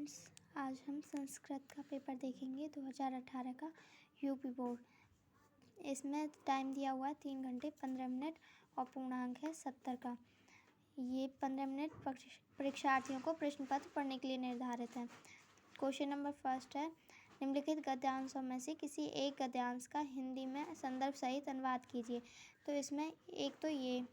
Friends, आज हम संस्कृत का पेपर देखेंगे 2018 का यूपी बोर्ड। इसमें टाइम दिया हुआ है 3 घंटे 15 मिनट और पूर्णांक है 70 का। ये 15 मिनट परीक्षार्थियों को प्रश्न पत्र पढ़ने के लिए निर्धारित है। क्वेश्चन नंबर फर्स्ट है, निम्नलिखित गद्यांशों में से किसी एक गद्यांश का हिंदी में संदर्भ सहित अनुवाद कीजिए। तो इसमें एक तो ये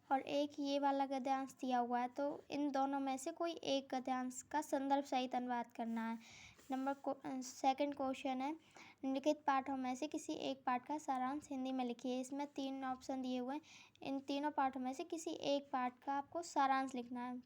और एक ये वाला गद्यांश दिया हुआ है, तो इन दोनों में से कोई एक गद्यांश का संदर्भ सहित अनुवाद करना है। सेकंड क्वेश्चन है, निम्नलिखित पाठों में से किसी एक पाठ का सारांश हिंदी में लिखिए। इसमें 3 ऑप्शन दिए हुए हैं, इन तीनों पाठों में से किसी एक पाठ का आपको सारांश लिखना है।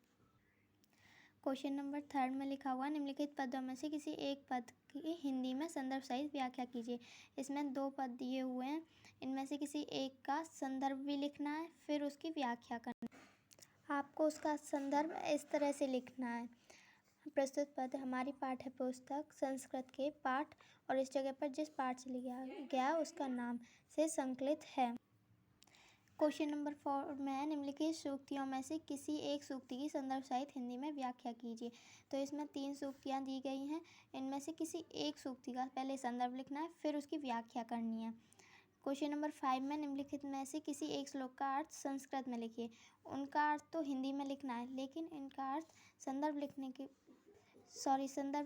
क्वेश्चन नंबर थर्ड में लिखा हुआ, निम्नलिखित पदों में से किसी एक पद की हिंदी में संदर्भ सहित व्याख्या कीजिए। इसमें 2 पद दिए हुए हैं, इनमें से किसी एक का संदर्भ भी लिखना है, फिर उसकी व्याख्या करना है। आपको उसका संदर्भ इस तरह से लिखना है, प्रस्तुत पद हमारी पाठ्य पुस्तक संस्कृत के पाठ और इस जगह पर जिस पाठ से लिया गया उसका नाम से संकलित है। क्वेश्चन नंबर 4 में, निम्नलिखित सूक्तियों में से किसी एक सूक्ति की संदर्भ सहित हिंदी में व्याख्या कीजिए। तो इसमें 3 सूक्तियाँ दी गई हैं, इनमें से किसी एक सूक्ति का पहले संदर्भ लिखना है, फिर उसकी व्याख्या करनी है। क्वेश्चन नंबर 5 में, निम्नलिखित में से किसी एक श्लोक का अर्थ संस्कृत में लिखिए। उनका अर्थ तो हिंदी में लिखना है, लेकिन इनका अर्थ संदर्भ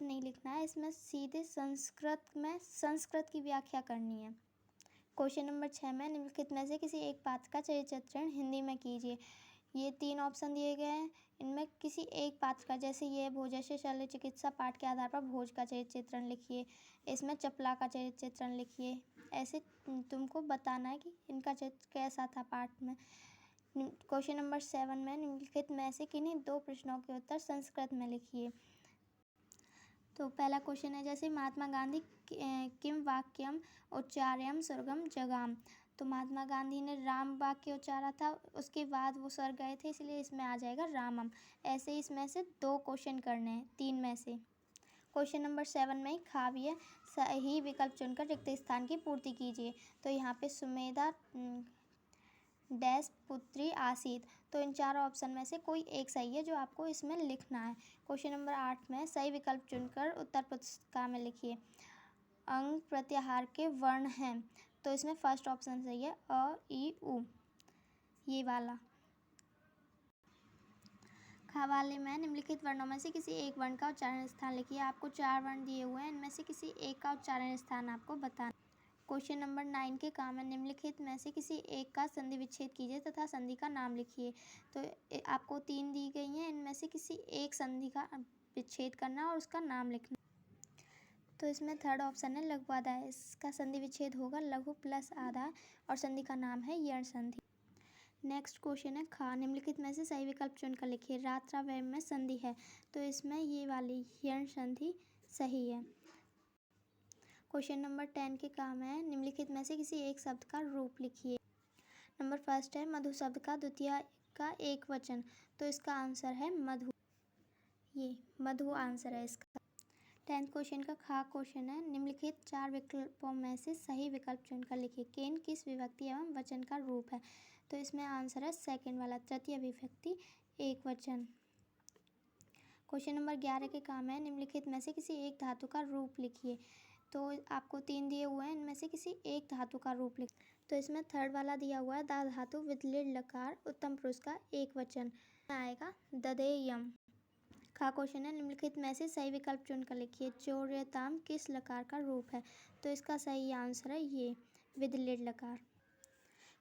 नहीं लिखना है, इसमें सीधे संस्कृत में संस्कृत की व्याख्या करनी है। क्वेश्चन नंबर 6 में, निम्नलिखित में से किसी एक पात्र का चरित्र चित्रण हिंदी में कीजिए। ये 3 ऑप्शन दिए गए हैं, इनमें किसी एक पात्र का, जैसे ये भोजस्य शल्य चिकित्सा पाठ के आधार पर भोज का चरित्र चित्रण लिखिए, इसमें चपला का चरित्र चित्रण लिखिए। ऐसे तुमको बताना है कि इनका चरित्र कैसा था पाठ में। क्वेश्चन नंबर 7 में, निम्नलिखित में से किन्हीं 2 प्रश्नों के उत्तर संस्कृत में लिखिए। तो पहला क्वेश्चन है, जैसे महात्मा गांधी किम वाक्यम उच्चार्यम स्वर्गम जगाम। तो महात्मा गांधी ने राम वाक्य उच्चारा था, उसके बाद वो स्वर्ग गए थे, इसलिए इसमें आ जाएगा रामम। ऐसे इसमें से 2 क्वेश्चन करने हैं 3 में से। क्वेश्चन नंबर 7 में, काव्य सही विकल्प चुनकर रिक्त स्थान की पूर्ति कीजिए। तो यहाँ पे सुमेधा डैश पुत्री आसीत। तो इन 4 ऑप्शन में से कोई एक सही है जो आपको इसमें लिखना है। क्वेश्चन नंबर 8 में, सही विकल्प चुनकर उत्तर पुस्तिका में लिखिए। अंग प्रत्याहार के वर्ण हैं, तो इसमें फर्स्ट ऑप्शन सही है, अ ई उ, ये वाला। खा वाले में, निम्नलिखित वर्णों में से किसी एक वर्ण का उच्चारण स्थान लिखिए। आपको 4 वर्ण दिए हुए हैं, इनमें से किसी एक का उच्चारण स्थान आपको बताना। क्वेश्चन नंबर 9 के काम है, निम्नलिखित में से किसी एक का संधि विच्छेद कीजिए तथा संधि का नाम लिखिए। तो आपको 3 दी गई हैं, इनमें से किसी एक संधि का विच्छेद करना और उसका नाम लिखना। तो इसमें थर्ड ऑप्शन है लघु आधा, इसका संधि विच्छेद होगा लघु प्लस आधा और संधि का नाम है यण संधि। नेक्स्ट क्वेश्चन है, खा, निम्नलिखित में से सही विकल्प चुनकर लिखिए। रात्रा व्यय में संधि है, तो इसमें ये वाली यण संधि सही है। क्वेश्चन नंबर 10 के काम है, निम्नलिखित में से किसी एक शब्द का रूप लिखिए। नंबर फर्स्ट है, मधु शब्द का द्वितीय का एक वचन। तो इसका आंसर है मधु, ये मधु आंसर है इसका। 10th क्वेश्चन का खा क्वेश्चन है, निम्नलिखित 4 विकल्पों में से सही विकल्प चुनकर लिखिए। केन किस विभक्ति एवं वचन का रूप है। तो इसमें आंसर है सेकेंड वाला, तृतीय विभक्ति एक वचन। क्वेश्चन नंबर 11 के काम है, निम्नलिखित में से किसी एक धातु का रूप लिखिए। तो आपको 3 दिए हुए हैं, इनमें से किसी एक धातु का रूप लिख। तो इसमें थर्ड वाला दिया हुआ है, दा धातु विद लीड लकार उत्तम पुरुष का एक वचन आएगा ददेयम। का क्वेश्चन है, निम्नलिखित में से सही विकल्प चुनकर लिखिए। चोर्यताम किस लकार का रूप है। तो इसका सही आंसर है ये विद लीड लकार।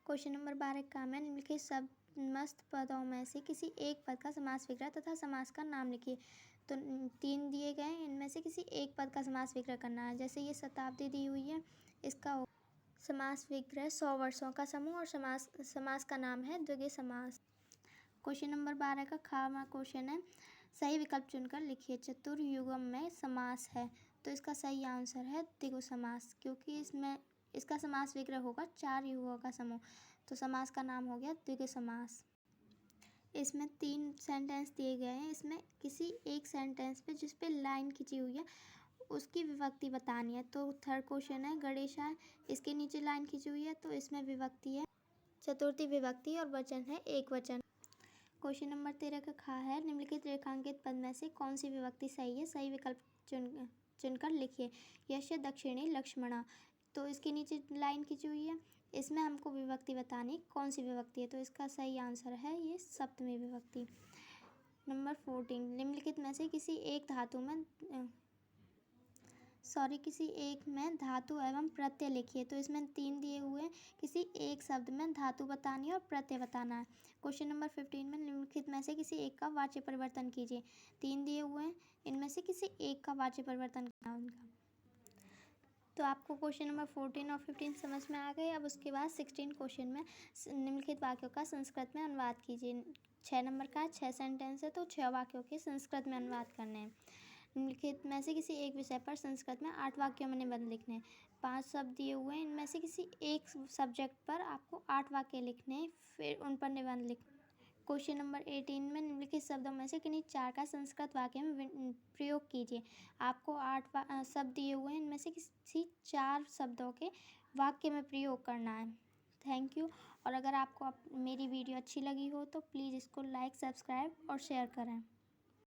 क्वेश्चन नंबर 12 का काम है, निम्नलिखित समस्त पदों में से किसी एक पद का समास विग्रह तथा समास का नाम लिखिए। तो 3 दिए गए, इनमें से किसी एक पद का समास विग्रह करना है। जैसे ये शताब्दी दी हुई है, इसका समास विग्रह 100 वर्षों का समूह और समास का नाम है द्विगु समास। क्वेश्चन नंबर 12 का खामा क्वेश्चन है, सही विकल्प चुनकर लिखिए। चतुर्युगम में समास है, तो इसका सही आंसर है द्विगु समास, क्योंकि इसका समास विग्रह होगा 4 युगों का समूह, तो समास का नाम हो गया द्विगु समास। इसमें 3 सेंटेंस दिए गए हैं, इसमें किसी एक सेंटेंस पे जिस पे लाइन खींची हुई है उसकी विभक्ति बतानी है। तो थर्ड क्वेश्चन है, गणेशा, इसके नीचे लाइन खींची हुई है, तो इसमें विभक्ति है चतुर्थी विभक्ति और वचन है एक वचन। क्वेश्चन नंबर 13 का खा है, निम्नलिखित रेखांकित पद में से कौन सी विभक्ति सही है? सही विकल्प चुनकर लिखिए। यश दक्षिणी लक्ष्मणा। तो इसके नीचे लाइन खींची हुई है, इसमें हमको विभक्ति बतानी कौन सी विभक्ति है, तो इसका सही आंसर है ये सप्तमी विभक्ति। नंबर 14, निम्नलिखित में से किसी एक में धातु एवं प्रत्यय लिखिए। तो इसमें 3 दिए हुए हैं, किसी एक शब्द में धातु बतानी है और प्रत्यय बताना है। क्वेश्चन नंबर 15 में निम्नलिखित में से किसी एक का वाच्य परिवर्तन कीजिए। 3 दिए हुए हैं, इनमें से किसी एक का वाच्य परिवर्तन करना है उनका। तो आपको क्वेश्चन नंबर 14 और 15 समझ में आ गए। अब उसके बाद 16 क्वेश्चन में निम्नलिखित वाक्यों का संस्कृत में अनुवाद कीजिए। 6 नंबर का 6 सेंटेंस है, तो 6 वाक्यों के संस्कृत में अनुवाद करने हैं। निम्नलिखित में से किसी एक विषय पर संस्कृत में 8 वाक्यों में निबंध लिखने हैं। 5 शब्द दिए हुए हैं, इनमें से किसी एक सब्जेक्ट पर आपको 8 वाक्य लिखने हैं, फिर उन पर निबंध लिखना। क्वेश्चन नंबर 18 में निम्नलिखित शब्दों में से किन्हीं 4 का संस्कृत वाक्य में प्रयोग कीजिए। आपको 8 शब्द दिए हुए हैं, इनमें से किसी 4 शब्दों के वाक्य में प्रयोग करना है। Thank you. और अगर आपको मेरी वीडियो अच्छी लगी हो तो प्लीज़ इसको लाइक, सब्सक्राइब और शेयर करें।